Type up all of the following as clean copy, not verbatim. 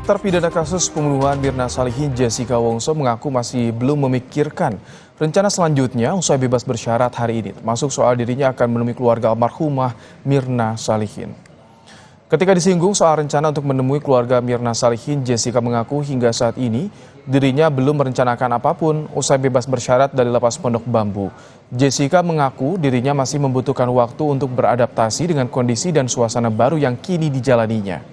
Terpidana kasus pembunuhan Mirna Salihin Jessica Wongso mengaku masih belum memikirkan rencana selanjutnya usai bebas bersyarat hari ini, termasuk soal dirinya akan menemui keluarga almarhumah Mirna Salihin. Ketika disinggung soal rencana untuk menemui keluarga Mirna Salihin, Jessica mengaku hingga saat ini dirinya belum merencanakan apapun usai bebas bersyarat dari lapas Pondok Bambu. Jessica mengaku dirinya masih membutuhkan waktu untuk beradaptasi dengan kondisi dan suasana baru yang kini dijalaninya.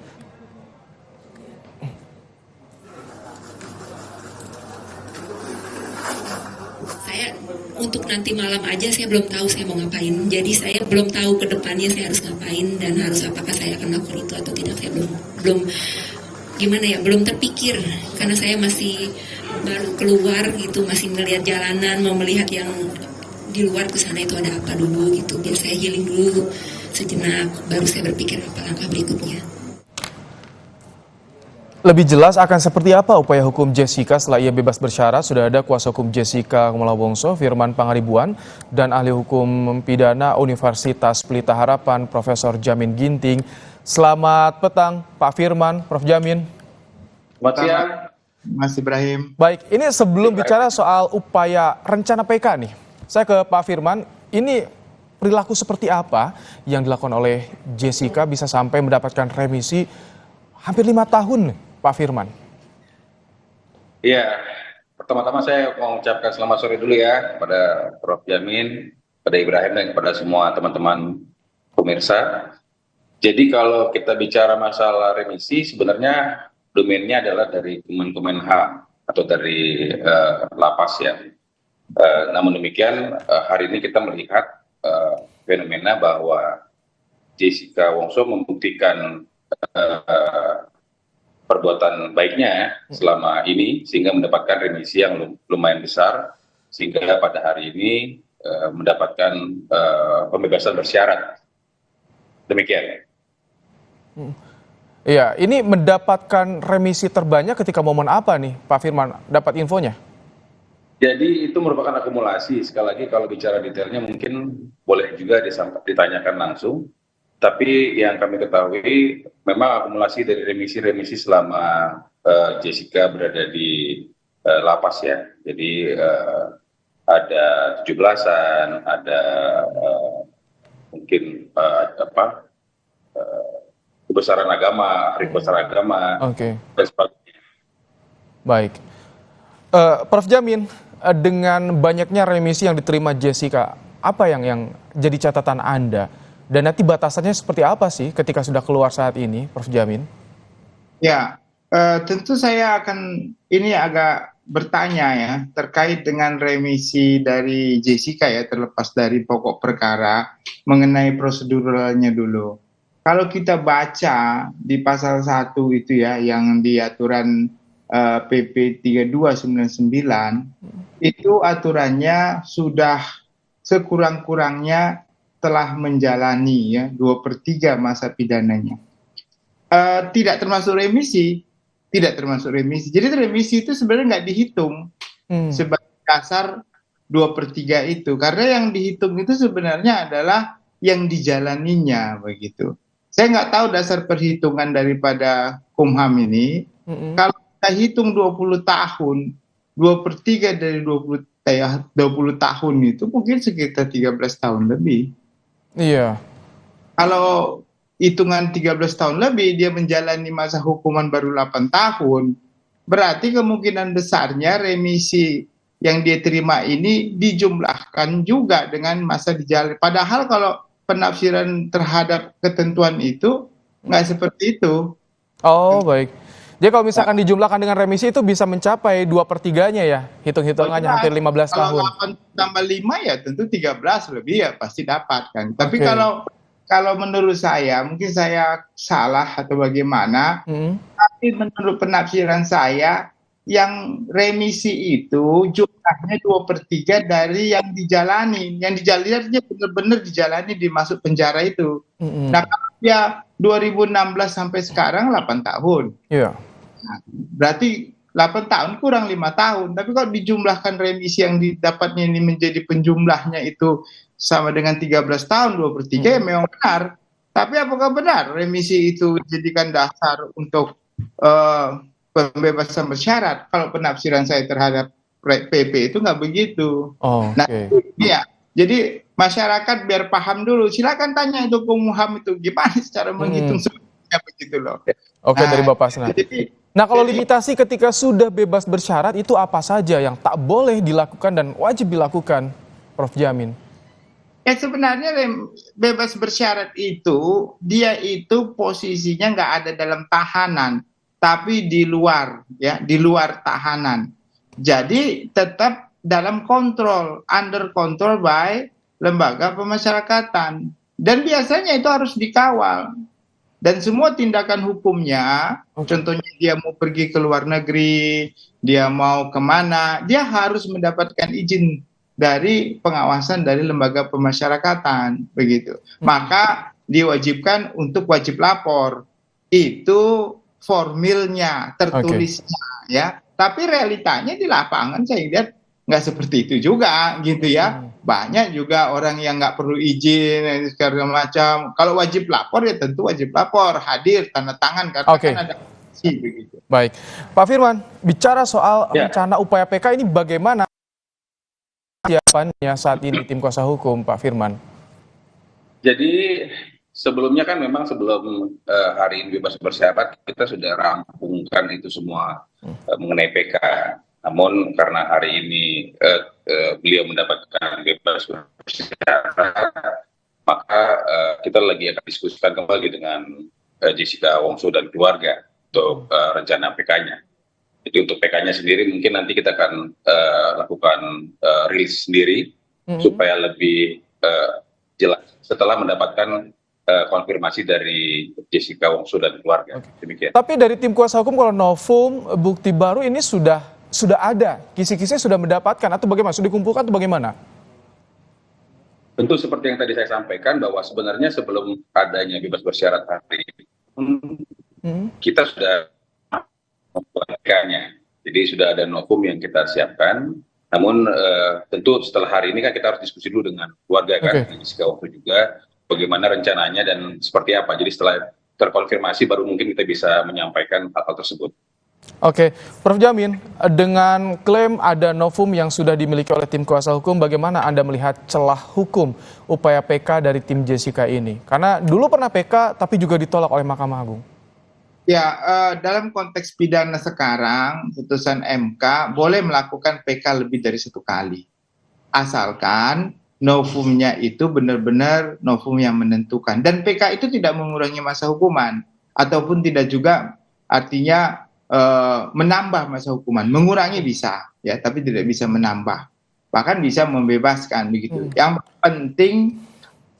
Saya untuk nanti malam aja saya belum tahu saya mau ngapain. Jadi saya belum tahu ke depannya saya harus ngapain dan harus apakah saya akan lakukan itu atau tidak. Saya belum gimana ya, belum terpikir karena saya masih baru keluar gitu, masih melihat jalanan, mau melihat yang di luar ke sana itu ada apa dulu gitu. Biar saya healing dulu sejenak, baru saya berpikir apa langkah berikutnya. Lebih jelas akan seperti apa upaya hukum Jessica setelah ia bebas bersyarat, sudah ada kuasa hukum Jessica Kumala Wongso, Firman Pangaribuan, dan ahli hukum pidana Universitas Pelita Harapan, Profesor Jamin Ginting. Selamat petang, Pak Firman, Prof. Jamin. Selamat siang, Mas Ibrahim. Baik, ini sebelum bicara soal upaya rencana PK nih, saya ke Pak Firman, ini perilaku seperti apa yang dilakukan oleh Jessica bisa sampai mendapatkan remisi hampir 5 tahun, Pak Firman? Iya, pertama-tama saya mau mengucapkan selamat sore dulu ya kepada Prof. Jamin, kepada Ibrahim dan kepada semua teman-teman pemirsa. Jadi kalau kita bicara masalah remisi, sebenarnya domainnya adalah dari Kemenkumham atau dari lapas ya. Namun demikian hari ini kita melihat fenomena bahwa Jessica Wongso membuktikan perbuatan baiknya selama ini sehingga mendapatkan remisi yang lumayan besar sehingga pada hari ini mendapatkan pembebasan bersyarat. Demikian. Iya, ini mendapatkan remisi terbanyak ketika momen apa nih, Pak Firman? Dapat infonya? Jadi itu merupakan akumulasi. Sekali lagi kalau bicara detailnya mungkin boleh juga ditanyakan langsung. Tapi yang kami ketahui memang akumulasi dari remisi-remisi selama Jessica berada di lapas ya. Jadi ada 17-an, ada mungkin kebesaran agama, hari besar agama, Oke. dan sebagainya. Baik. Prof. Jamin, dengan banyaknya remisi yang diterima Jessica, apa yang jadi catatan Anda? Dan nanti batasannya seperti apa sih ketika sudah keluar saat ini, Prof. Jamin? Ya, tentu saya akan ini agak bertanya ya terkait dengan remisi dari Jessica ya, terlepas dari pokok perkara mengenai proseduralnya dulu. Kalau kita baca di pasal 1 itu ya yang di aturan PP 3299 itu aturannya sudah sekurang-kurangnya telah menjalani ya 2/3 masa pidananya. Tidak termasuk remisi. Jadi remisi itu sebenarnya nggak dihitung sebagai dasar 2/3 itu. Karena yang dihitung itu sebenarnya adalah yang dijalaninya begitu. Saya nggak tahu dasar perhitungan daripada Kumham ini. Kalau kita hitung 20 tahun, 2/3 dari 20 tahun itu mungkin sekitar 13 tahun lebih. Iya. Kalau hitungan 13 tahun lebih, dia menjalani masa hukuman baru 8 tahun, berarti kemungkinan besarnya remisi yang dia terima ini dijumlahkan juga dengan masa dijalani. Padahal kalau penafsiran terhadap ketentuan itu nggak seperti itu. Oh, baik. Jadi kalau misalkan dijumlahkan dengan remisi itu bisa mencapai 2/3-nya ya, hitung-hitungannya hampir 15 tahun. Kalau 8 tambah 5 ya tentu 13 lebih ya pasti dapat kan. Tapi Oke. kalau menurut saya, mungkin saya salah atau bagaimana, tapi menurut penafsiran saya, yang remisi itu jumlahnya 2/3 dari yang dijalani. Yang dijalani benar-benar dijalani di masuk penjara itu. Nah, kalau dia 2016 sampai sekarang 8 tahun. Iya. Nah, berarti 8 tahun kurang 5 tahun. Tapi kalau dijumlahkan remisi yang didapatnya ini menjadi penjumlahnya itu sama dengan 13 tahun, 2/3 ya memang benar. Tapi apakah benar remisi itu dijadikan dasar untuk eh, pembebasan bersyarat. Kalau penafsiran saya terhadap PP itu nggak begitu. Oh, Nah, oke. iya. Jadi masyarakat biar paham dulu. Silakan tanya itu Kumham itu gimana cara menghitung sebenarnya begitu loh. Oke, dari Nah, Bapak Sena. jadi Nah, kalau jadi limitasi ketika sudah bebas bersyarat itu apa saja yang tak boleh dilakukan dan wajib dilakukan, Prof. Jamin? ya sebenarnya bebas bersyarat itu dia itu posisinya nggak ada dalam tahanan, tapi di luar ya, di luar tahanan. Jadi tetap dalam kontrol, under control by lembaga pemasyarakatan. Dan biasanya itu harus dikawal. Dan semua tindakan hukumnya, contohnya dia mau pergi ke luar negeri, dia mau kemana, dia harus mendapatkan izin dari pengawasan dari lembaga pemasyarakatan, begitu. Maka diwajibkan untuk wajib lapor. Itu formilnya, tertulisnya, ya. Tapi realitanya di lapangan saya lihat nggak seperti itu juga, gitu ya. Banyak juga orang yang nggak perlu izin segala macam. Kalau wajib lapor ya tentu wajib lapor, hadir, tanda tangan karena kan ada aksi begitu. Baik, Pak Firman, bicara soal Ya. rencana upaya PK ini bagaimana siapannya saat ini tim kuasa hukum, Pak Firman? Jadi sebelumnya kan memang sebelum hari ini bebas bersyarat kita sudah rampungkan itu semua mengenai PK. Namun karena hari ini beliau mendapatkan bebas bersyarat, maka kita lagi akan diskusikan kembali dengan Jessica Wongso dan keluarga untuk rencana PK-nya. Jadi untuk PK-nya sendiri mungkin nanti kita akan lakukan rilis sendiri supaya lebih jelas setelah mendapatkan konfirmasi dari Jessica Wongso dan keluarga. Demikian. Tapi dari tim kuasa hukum kalau novum bukti baru ini sudah ada, kisi-kisinya sudah mendapatkan atau bagaimana? Sudah dikumpulkan atau bagaimana? Tentu seperti yang tadi saya sampaikan bahwa sebenarnya sebelum adanya bebas bersyarat hari ini kita sudah membuatkannya. Jadi sudah ada novum yang kita siapkan. Namun tentu setelah hari ini kan kita harus diskusi dulu dengan keluarga kan, Jessica Wongso juga bagaimana rencananya dan seperti apa. Jadi setelah terkonfirmasi baru mungkin kita bisa menyampaikan hal tersebut. Oke, Prof. Jamin, dengan klaim ada novum yang sudah dimiliki oleh tim kuasa hukum, bagaimana Anda melihat celah hukum upaya PK dari tim Jessica ini? Karena dulu pernah PK tapi juga ditolak oleh Mahkamah Agung. Ya, dalam konteks pidana sekarang, putusan MK boleh melakukan PK lebih dari 1 kali. Asalkan novumnya itu benar-benar novum yang menentukan. Dan PK itu tidak mengurangi masa hukuman. Ataupun tidak juga artinya menambah masa hukuman. Mengurangi bisa, ya, tapi tidak bisa menambah. Bahkan bisa membebaskan, begitu. Yang penting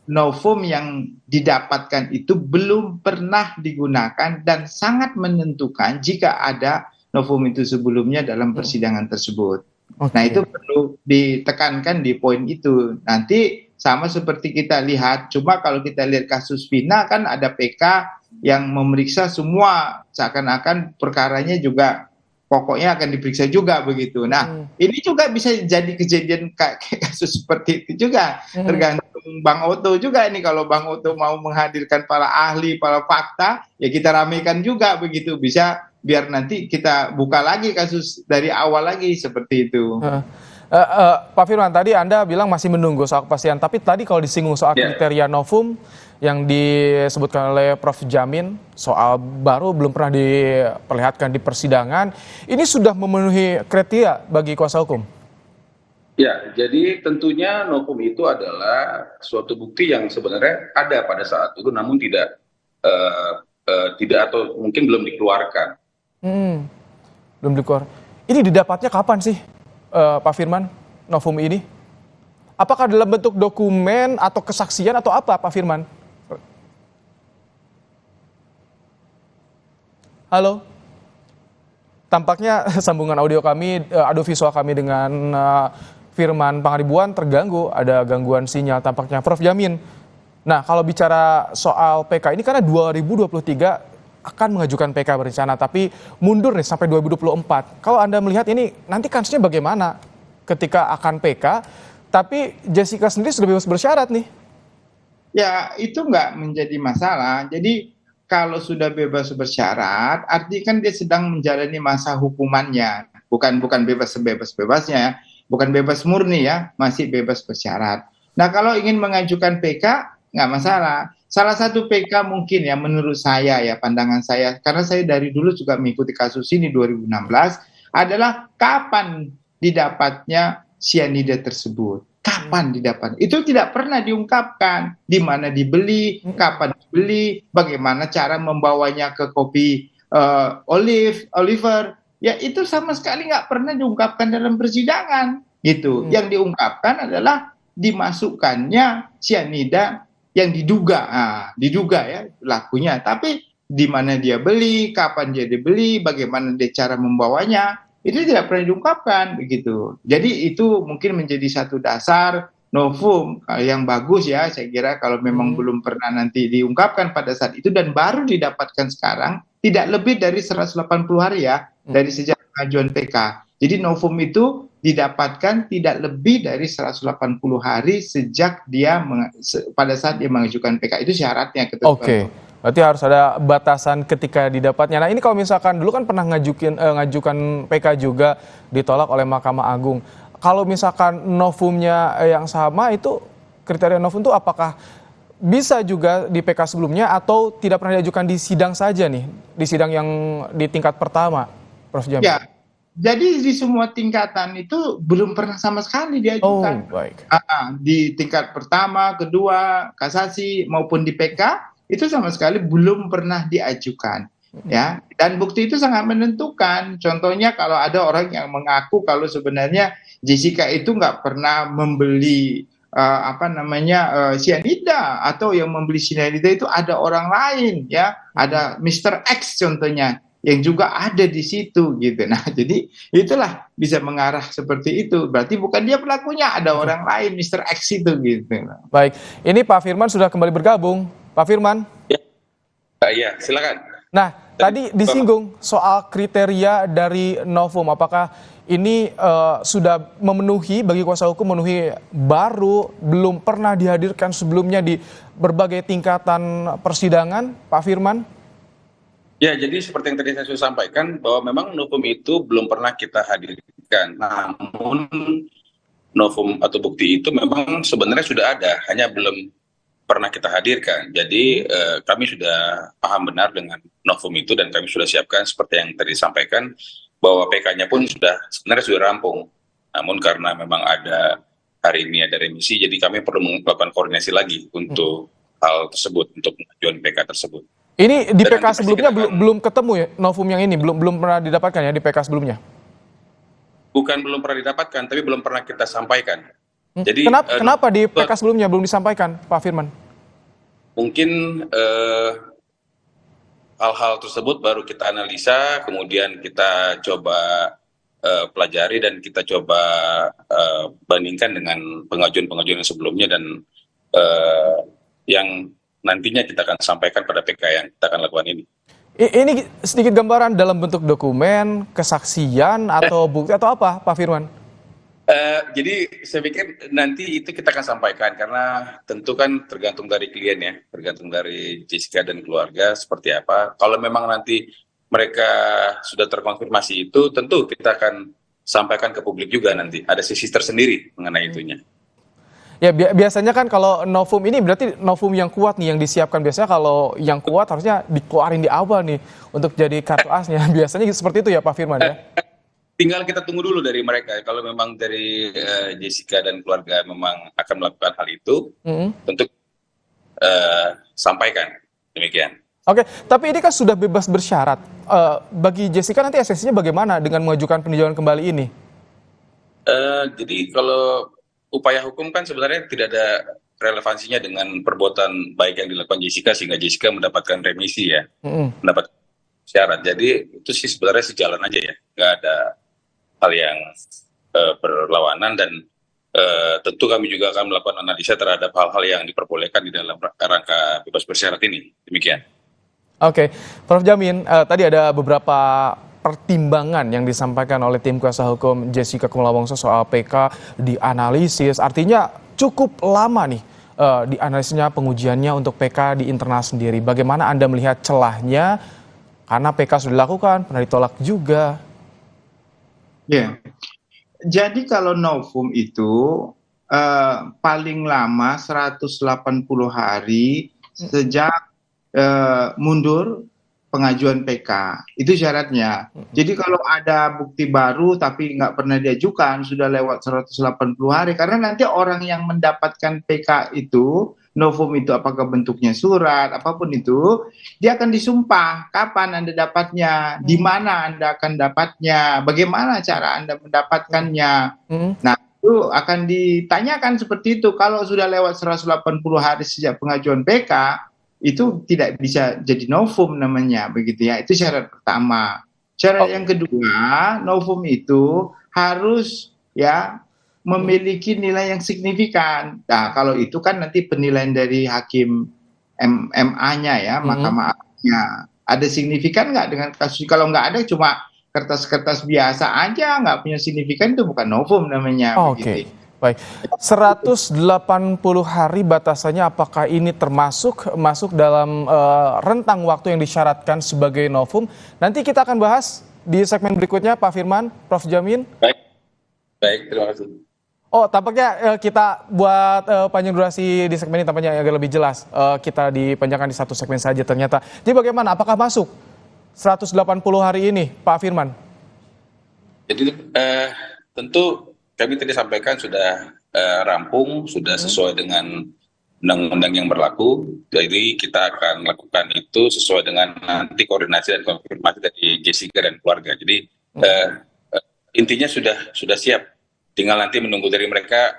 novum yang didapatkan itu belum pernah digunakan dan sangat menentukan jika ada novum itu sebelumnya dalam persidangan tersebut. Nah, itu perlu ditekankan di poin itu. Nanti sama seperti kita lihat, cuma kalau kita lihat kasus Vina kan ada PK yang memeriksa semua, seakan-akan perkaranya juga pokoknya akan diperiksa juga begitu. Nah, ini juga bisa jadi kejadian kasus seperti itu juga. Tergantung Bang Oto juga ini, kalau Bang Oto mau menghadirkan para ahli, para fakta, ya kita ramekan juga begitu. Bisa biar nanti kita buka lagi kasus dari awal lagi seperti itu. Pak Firman, tadi Anda bilang masih menunggu soal kepastian, tapi tadi kalau disinggung soal kriteria novum yang disebutkan oleh Prof. Jamin, soal baru belum pernah diperlihatkan di persidangan, ini sudah memenuhi kriteria bagi kuasa hukum? Ya, jadi tentunya novum itu adalah suatu bukti yang sebenarnya ada pada saat itu, namun tidak atau mungkin belum dikeluarkan. Belum dikeluarkan. Ini didapatnya kapan sih, Pak Firman, novum ini? Apakah dalam bentuk dokumen atau kesaksian atau apa, Pak Firman? Halo? Tampaknya sambungan audio kami, audio visual kami dengan Firman Pangaribuan terganggu, ada gangguan sinyal tampaknya. Prof. Jamin, nah kalau bicara soal PK ini karena 2023 akan mengajukan PK berencana, tapi mundur nih sampai 2024. Kalau Anda melihat ini nanti kasusnya bagaimana ketika akan PK, tapi Jessica sendiri sudah bebas bersyarat nih? Ya, itu nggak menjadi masalah. Jadi kalau sudah bebas bersyarat, artinya kan dia sedang menjalani masa hukumannya, bukan bebas sebebas-bebasnya, bukan bebas murni ya, masih bebas bersyarat. Nah kalau ingin mengajukan PK nggak masalah. Salah satu PK mungkin ya menurut saya ya, pandangan saya, karena saya dari dulu juga mengikuti kasus ini 2016, adalah kapan didapatnya sianida tersebut. Kapan didapat? Itu tidak pernah diungkapkan. Di mana dibeli, kapan dibeli, bagaimana cara membawanya ke kopi Oliver. Ya itu sama sekali nggak pernah diungkapkan dalam persidangan. Gitu. Yang diungkapkan adalah dimasukkannya sianida yang diduga ya pelakunya. Tapi di mana dia beli, kapan dia dibeli, bagaimana dia cara membawanya. Itu tidak pernah diungkapkan begitu. Jadi itu mungkin menjadi satu dasar novum yang bagus ya, saya kira kalau memang belum pernah nanti diungkapkan pada saat itu dan baru didapatkan sekarang, tidak lebih dari 180 hari ya dari sejak pengajuan PK. Jadi novum itu didapatkan tidak lebih dari 180 hari sejak dia pada saat dia mengajukan PK. Itu syaratnya. Oke. Berarti harus ada batasan ketika didapatnya. Nah ini kalau misalkan dulu kan pernah ngajukan PK juga ditolak oleh Mahkamah Agung. Kalau misalkan novumnya yang sama itu kriteria novum itu apakah bisa juga di PK sebelumnya atau tidak pernah diajukan di sidang saja nih? Di sidang yang di tingkat pertama, Prof. Jamil? Ya, jadi di semua tingkatan itu belum pernah sama sekali diajukan. Oh, baik. Di tingkat pertama, kedua, kasasi maupun di PK itu sama sekali belum pernah diajukan ya, dan bukti itu sangat menentukan. Contohnya kalau ada orang yang mengaku kalau sebenarnya Jessica itu nggak pernah membeli sianida, atau yang membeli sianida itu ada orang lain ya, ada Mr. X contohnya yang juga ada di situ gitu. Nah jadi itulah bisa mengarah seperti itu, berarti bukan dia pelakunya, ada orang lain Mr. X itu gitu. Baik, ini Pak Firman sudah kembali bergabung. Pak Firman? Ya, silakan. Nah, tadi disinggung soal kriteria dari novum. Apakah ini sudah memenuhi, bagi kuasa hukum memenuhi, baru belum pernah dihadirkan sebelumnya di berbagai tingkatan persidangan, Pak Firman? Ya, jadi seperti yang tadi saya sudah sampaikan, bahwa memang novum itu belum pernah kita hadirkan. Namun novum atau bukti itu memang sebenarnya sudah ada, hanya belum pernah kita hadirkan. Jadi kami sudah paham benar dengan novum itu dan kami sudah siapkan seperti yang tadi disampaikan bahwa PK-nya pun sebenarnya sudah rampung. Namun karena memang hari ini ada remisi, jadi kami perlu melakukan koordinasi lagi untuk hal tersebut, untuk pengajuan PK tersebut. Ini di PK sebelumnya belum ketemu ya novum yang ini, belum pernah didapatkan ya di PK sebelumnya? Bukan belum pernah didapatkan, tapi belum pernah kita sampaikan. Jadi kenapa di PK sebelumnya belum disampaikan, Pak Firman? Mungkin hal-hal tersebut baru kita analisa, kemudian kita coba pelajari dan kita coba bandingkan dengan pengajuan-pengajuan yang sebelumnya dan yang nantinya kita akan sampaikan pada PK yang kita akan lakukan ini. Ini sedikit gambaran dalam bentuk dokumen, kesaksian atau bukti atau apa, Pak Firman? Jadi saya pikir nanti itu kita akan sampaikan karena tentu kan tergantung dari klien ya, tergantung dari Jessica dan keluarga seperti apa. Kalau memang nanti mereka sudah terkonfirmasi itu, tentu kita akan sampaikan ke publik juga nanti. Ada sisi tersendiri mengenai itunya. Ya biasanya kan kalau novum ini berarti novum yang kuat nih yang disiapkan. Biasanya kalau yang kuat harusnya dikeluarin di awal nih untuk jadi kartu asnya. Biasanya seperti itu ya Pak Firman ya? Tinggal kita tunggu dulu dari mereka. Kalau memang dari Jessica dan keluarga memang akan melakukan hal itu, tentu sampaikan demikian. Oke, tapi ini kan sudah bebas bersyarat. Bagi Jessica nanti esensinya bagaimana dengan mengajukan peninjauan kembali ini? Jadi kalau upaya hukum kan sebenarnya tidak ada relevansinya dengan perbuatan baik yang dilakukan Jessica sehingga Jessica mendapatkan remisi ya, mendapat syarat. Jadi itu sih sebenarnya sejalan aja ya, nggak ada hal yang berlawanan dan tentu kami juga akan melakukan analisa terhadap hal-hal yang diperbolehkan di dalam rangka bebas bersyarat ini. Demikian. Oke, Prof. Jamin, tadi ada beberapa pertimbangan yang disampaikan oleh tim kuasa hukum Jessica Kumala Wongso soal PK dianalisis. Artinya cukup lama nih dianalisisnya pengujiannya untuk PK di internal sendiri. Bagaimana Anda melihat celahnya? Karena PK sudah dilakukan, pernah ditolak juga. Ya, jadi kalau novum itu paling lama 180 hari sejak mundur pengajuan PK, itu syaratnya. Jadi kalau ada bukti baru tapi nggak pernah diajukan, sudah lewat 180 hari, karena nanti orang yang mendapatkan PK itu, novum itu apakah bentuknya surat, apapun itu, dia akan disumpah kapan Anda dapatnya, di mana Anda akan dapatnya, bagaimana cara Anda mendapatkannya. Nah, itu akan ditanyakan seperti itu. Kalau sudah lewat 180 hari sejak pengajuan PK, itu tidak bisa jadi novum namanya, begitu ya. Itu syarat pertama. Syarat yang kedua, novum itu harus ya memiliki nilai yang signifikan. Nah, kalau itu kan nanti penilaian dari hakim MA-nya ya, Mahkamah Agungnya. Ada signifikan nggak dengan kasus? Kalau nggak ada, cuma kertas-kertas biasa aja, nggak punya signifikan, itu bukan novum namanya. Oke. Baik, 180 hari batasannya, apakah ini masuk dalam rentang waktu yang disyaratkan sebagai novum? Nanti kita akan bahas di segmen berikutnya, Pak Firman, Prof. Jamin. Baik, terima kasih. Oh, tampaknya kita buat panjang durasi di segmen ini tampaknya agak lebih jelas. Kita dipanjangkan di satu segmen saja ternyata. Jadi bagaimana? Apakah masuk 180 hari ini, Pak Firman? Jadi tentu kami tadi sampaikan sudah rampung, sudah sesuai dengan undang-undang yang berlaku. Jadi kita akan lakukan itu sesuai dengan nanti koordinasi dan konfirmasi dari Jessica dan keluarga. Jadi intinya sudah siap. Tinggal nanti menunggu dari mereka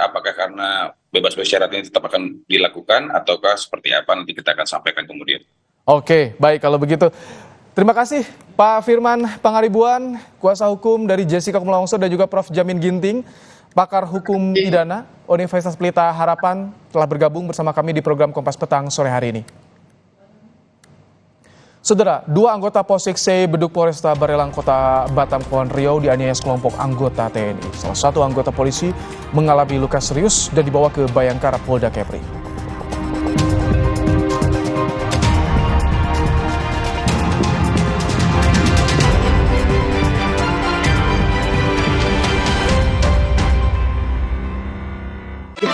apakah karena bebas bersyarat ini tetap akan dilakukan ataukah seperti apa, nanti kita akan sampaikan kemudian. Oke, baik kalau begitu. Terima kasih Pak Firman Pangaribuan, kuasa hukum dari Jessica Kumala Wongso, dan juga Prof. Jamin Ginting, pakar hukum pidana Universitas Pelita Harapan, telah bergabung bersama kami di program Kompas Petang sore hari ini. Saudara, 2 anggota Polsek C Beduk Polresta Barelang Kota Batam Kepulauan Riau dianiaya sekelompok anggota TNI. Salah satu anggota polisi mengalami luka serius dan dibawa ke Bayangkara Polda Kepri.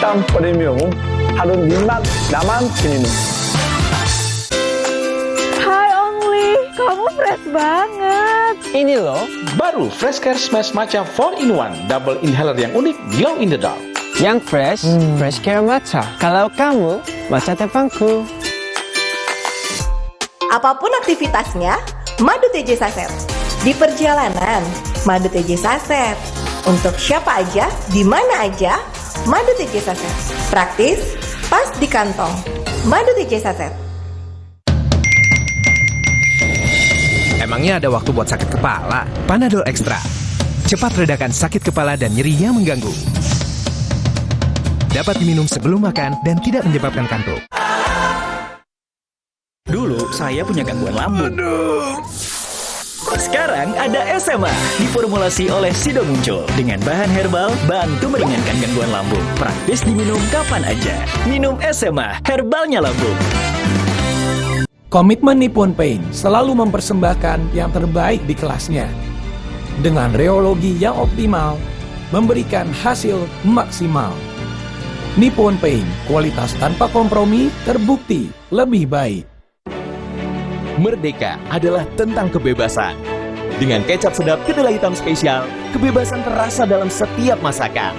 hitam premium harus dimat daman sini. Hai Ongli, kamu fresh banget. Ini loh, baru Fresh Care Smash Matcha 4-in-1 double inhaler yang unik, glow in the dark. Yang fresh, Fresh Care Matcha. Kalau kamu, matcha tepangku. Apapun aktivitasnya, madu TJ Saset. Di perjalanan, madu TJ Saset. Untuk siapa aja, di mana aja, madu TJ Saset. Praktis, pas di kantong. Madu TJ Saset. Emangnya ada waktu buat sakit kepala? Panadol Extra. Cepat redakan sakit kepala dan nyeri yang mengganggu. Dapat diminum sebelum makan dan tidak menyebabkan kantuk. Dulu saya punya gangguan lambung. Sekarang ada SMA, diformulasi oleh Sido muncul dengan bahan herbal, bantu meringankan gangguan lambung. Praktis diminum kapan aja. Minum SMA, herbalnya lambung. Komitmen Nippon Paint selalu mempersembahkan yang terbaik di kelasnya. Dengan reologi yang optimal, memberikan hasil maksimal. Nippon Paint, kualitas tanpa kompromi, terbukti lebih baik. Merdeka adalah tentang kebebasan. Dengan kecap sedap kedelai hitam spesial, kebebasan terasa dalam setiap masakan.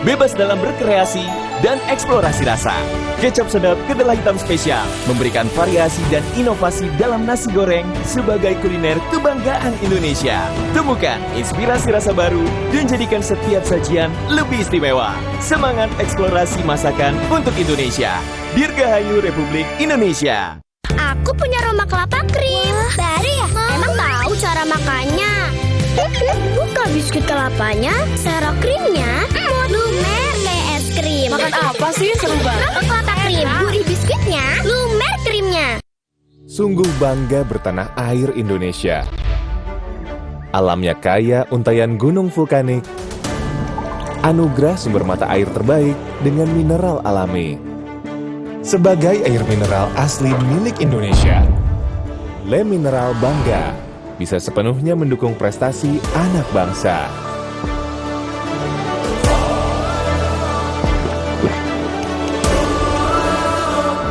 Bebas dalam berkreasi dan eksplorasi rasa. Kecap sedap kedelai hitam spesial memberikan variasi dan inovasi dalam nasi goreng sebagai kuliner kebanggaan Indonesia. Temukan inspirasi rasa baru dan jadikan setiap sajian lebih istimewa. Semangat eksplorasi masakan untuk Indonesia. Dirgahayu Republik Indonesia. Aku punya Roma kelapa krim. Baru ya? Emang tahu cara makannya? Buka biskuit kelapanya, taruh krimnya, lumer kayak es krim. Makan apa sih? Seru banget. Roma kelapa krim, gurih biskuitnya, lumer krimnya. Sungguh bangga bertanah air Indonesia. Alamnya kaya untayan gunung vulkanik, Anugerah sumber mata air terbaik dengan mineral alami. Sebagai air mineral asli milik Indonesia, Le Mineral bangga bisa sepenuhnya mendukung prestasi anak bangsa.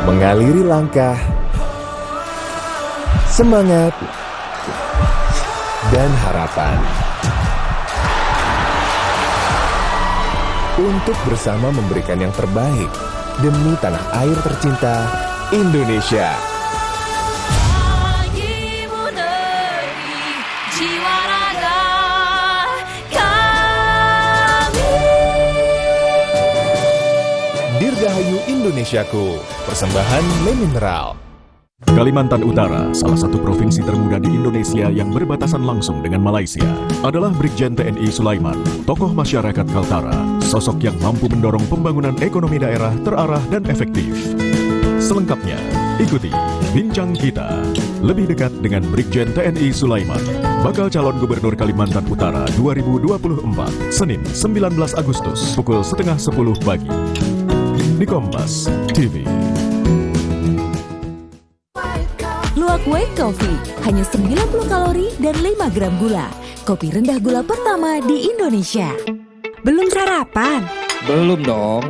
Mengaliri langkah, semangat, dan harapan. Untuk bersama memberikan yang terbaik demi tanah air tercinta Indonesia. Dirgahayu Indonesiaku, persembahan Le Mineral. Kalimantan Utara, salah satu provinsi termuda di Indonesia yang berbatasan langsung dengan Malaysia, adalah Brigjen TNI Sulaiman, tokoh masyarakat Kaltara, sosok yang mampu mendorong pembangunan ekonomi daerah terarah dan efektif. Selengkapnya, ikuti Bincang Kita, lebih dekat dengan Brigjen TNI Sulaiman, bakal calon Gubernur Kalimantan Utara 2024, Senin 19 Agustus, pukul 9:30 pagi. Di Kompas TV. Luwak White Coffee, hanya 90 kalori dan 5 gram gula. Kopi rendah gula pertama di Indonesia. Belum sarapan? Belum dong.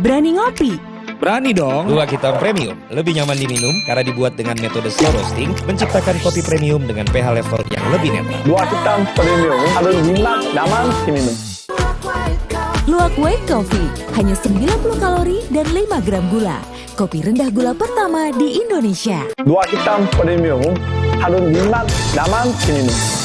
Berani ngopi? Berani dong. Luwak hitam premium, lebih nyaman diminum karena dibuat dengan metode slow roasting, menciptakan kopi premium dengan pH level yang lebih netral. Luwak hitam premium, harus jinak, nyaman diminum. Luwak White Coffee, hanya 90 kalori dan 5 gram gula. Kopi rendah gula pertama di Indonesia. Luwak hitam premium, harus jinak, nyaman diminum.